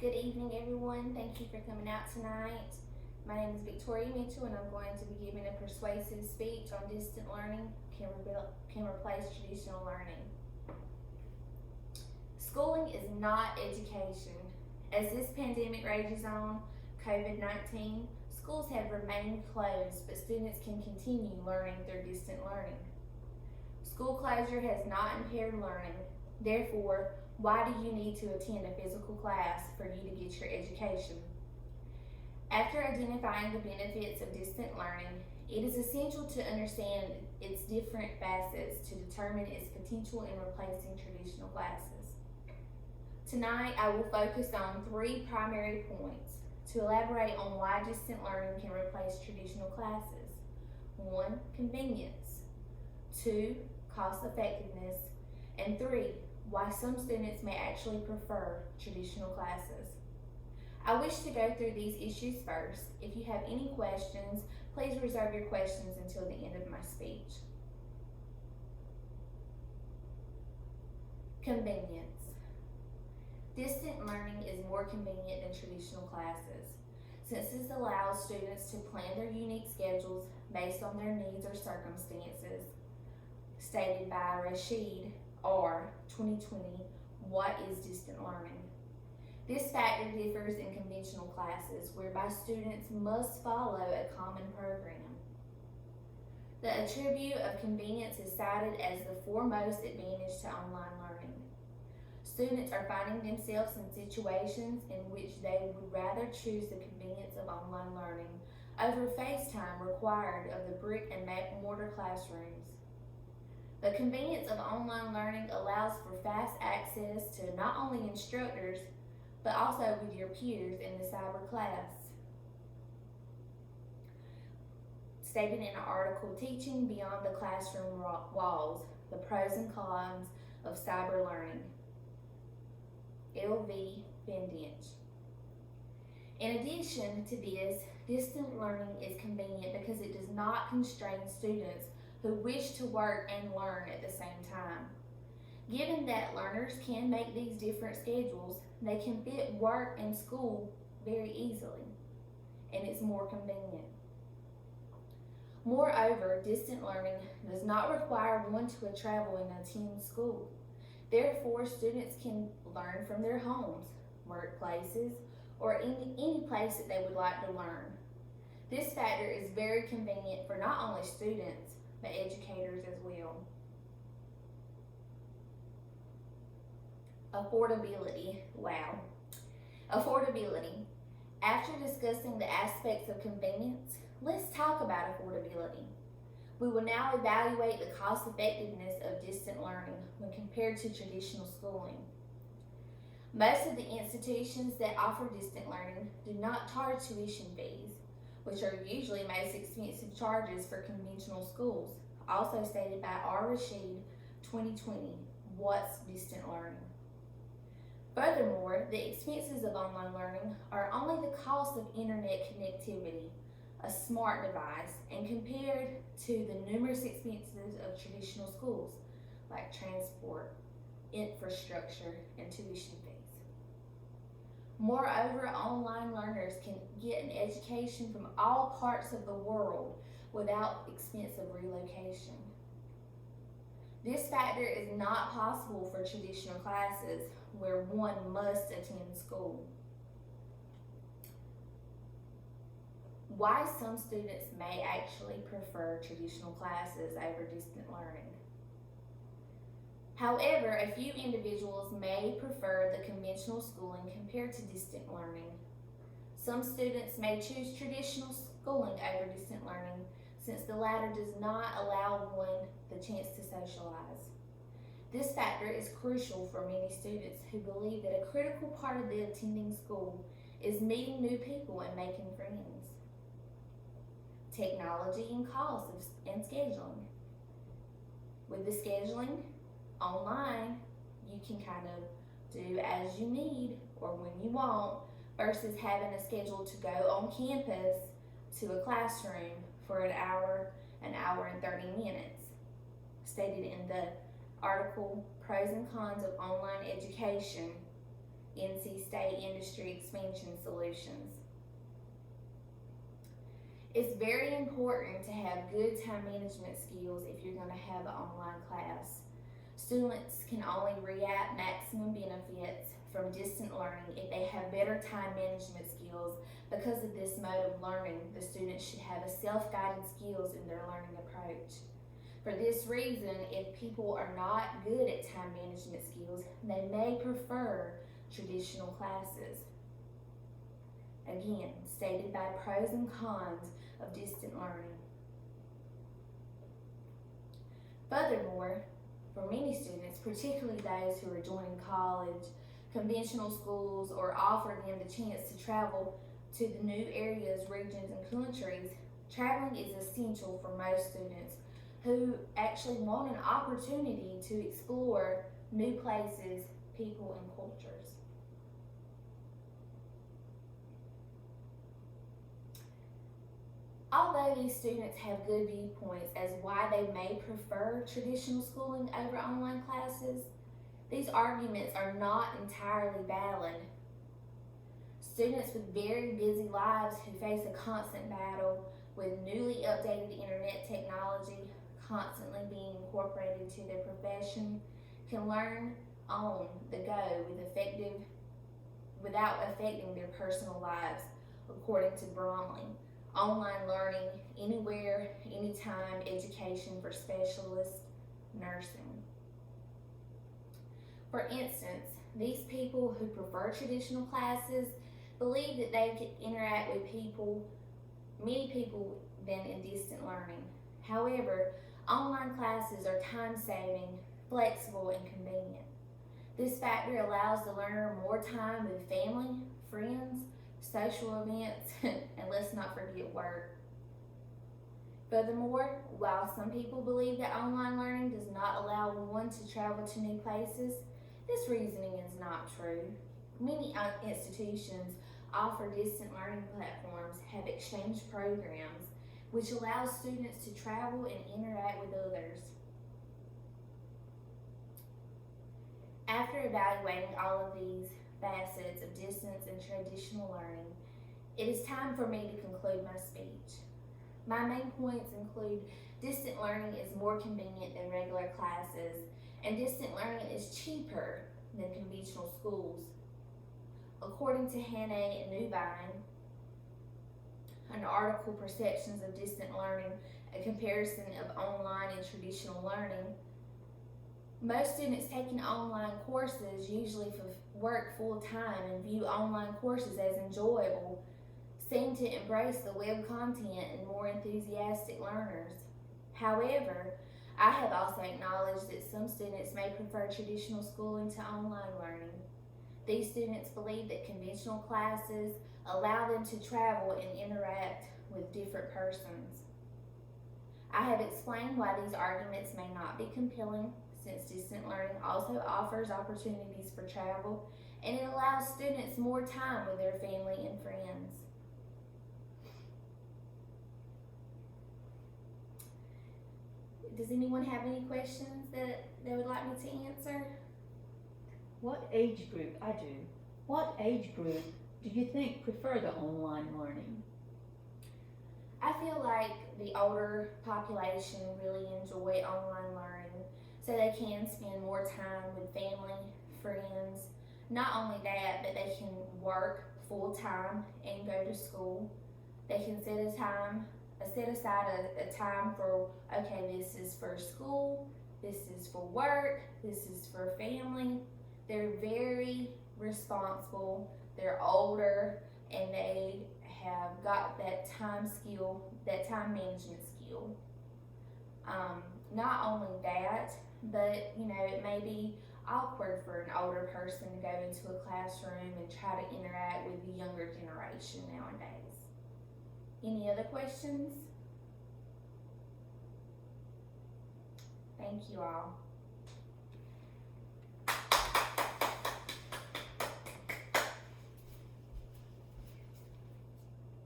Good evening, everyone. Thank you for coming out tonight. My name is Victoria Mitchell, and I'm going to be giving a persuasive speech on distant learning can replace traditional learning. Schooling is not education. As this pandemic rages on, COVID-19, schools have remained closed, but students can continue learning through distant learning. School closure has not impaired learning. Therefore, why do you need to attend a physical class for you to get your education? After identifying the benefits of distant learning, it is essential to understand its different facets to determine its potential in replacing traditional classes. Tonight, I will focus on 3 primary points to elaborate on why distant learning can replace traditional classes. 1. Convenience. 2. Cost effectiveness. And 3. Why some students may actually prefer traditional classes. I wish to go through these issues first. If you have any questions, please reserve your questions until the end of my speech. Convenience. Distant learning is more convenient than traditional classes, since this allows students to plan their unique schedules based on their needs or circumstances. Stated by Rashid R. 2020, what is distant learning? This factor differs in conventional classes, whereby students must follow a common program. The attribute of convenience is cited as the foremost advantage to online learning. Students are finding themselves in situations in which they would rather choose the convenience of online learning over FaceTime required of the brick and mortar classrooms. The convenience of online learning allows for fast access to not only instructors, but also with your peers in the cyber class. Stated in an article, Teaching Beyond the Classroom Walls, the Pros and Cons of Cyber Learning. L.V. Fendinch. In addition to this, distant learning is convenient because it does not constrain students who wish to work and learn at the same time. Given that learners can make these different schedules, they can fit work and school very easily, and it's more convenient. Moreover, distant learning does not require one to travel and attend school. Therefore, students can learn from their homes, workplaces, or any place that they would like to learn. This factor is very convenient for not only students, but educators as well. Affordability. Wow. Affordability. After discussing the aspects of convenience, let's talk about affordability. We will now evaluate the cost effectiveness of distant learning when compared to traditional schooling. Most of the institutions that offer distant learning do not charge tuition fees, which are usually most expensive charges for conventional schools. Also stated by R. Rashid, 2020, what's distant learning? Furthermore, the expenses of online learning are only the cost of internet connectivity, a smart device, and compared to the numerous expenses of traditional schools, like transport, infrastructure, and tuition fees. Moreover, online learners can get an education from all parts of the world without expensive relocation. This factor is not possible for traditional classes where one must attend school. Why some students may actually prefer traditional classes over distant learning. However, a few individuals may prefer the conventional schooling compared to distant learning. Some students may choose traditional schooling over distant learning since the latter does not allow one the chance to socialize. This factor is crucial for many students who believe that a critical part of the attending school is meeting new people and making friends. Technology and costs and scheduling. With the scheduling online, you can kind of do as you need or when you want versus having a schedule to go on campus to a classroom for an hour and 30 minutes. Stated in the article, Pros and Cons of Online Education, NC State Industry Expansion Solutions. It's very important to have good time management skills if you're going to have an online class. Students can only reap maximum benefits from distant learning if they have better time management skills. Because of this mode of learning, the students should have a self-guided skills in their learning approach. For this reason, if people are not good at time management skills, they may prefer traditional classes. Again, stated by pros and cons of distant learning. Furthermore, for many students, particularly those who are joining college, conventional schools, or offer them the chance to travel to the new areas, regions, and countries, traveling is essential for most students who actually want an opportunity to explore new places, people, and cultures. Although these students have good viewpoints as why they may prefer traditional schooling over online classes, these arguments are not entirely valid. Students with very busy lives who face a constant battle with newly updated internet technology constantly being incorporated into their profession can learn on the go without affecting their personal lives, according to Bromley. Online learning, anywhere, anytime education for specialist nursing. For instance, these people who prefer traditional classes believe that they can interact with many people than in distant learning. However, online classes are time-saving, flexible, and convenient. This factor allows the learner more time with family, friends, social events, and let's not forget work. Furthermore, while some people believe that online learning does not allow one to travel to new places, this reasoning is not true. Many institutions offer distant learning platforms, have exchange programs, which allow students to travel and interact with others. After evaluating all of these facets of distance and traditional learning, it is time for me to conclude my speech. My main points include distant learning is more convenient than regular classes, and distant learning is cheaper than conventional schools. According to Hannay and Newvine, an article, Perceptions of Distant Learning, a comparison of online and traditional learning, most students taking online courses usually work full-time and view online courses as enjoyable, seem to embrace the web content and more enthusiastic learners. However, I have also acknowledged that some students may prefer traditional schooling to online learning. These students believe that conventional classes allow them to travel and interact with different persons. I have explained why these arguments may not be compelling, since distant learning also offers opportunities for travel and it allows students more time with their family and friends. Does anyone have any questions that they would like me to answer? What age group do you think prefer the online learning? I feel like the older population really enjoy online learning, so they can spend more time with family, friends. Not only that, but they can work full time and go to school. They can set aside a time for, okay, this is for school, this is for work, this is for family. They're very responsible, they're older, and they have got that time management skill. Not only that, but it may be awkward for an older person to go into a classroom and try to interact with the younger generation nowadays. Any other questions? Thank you all.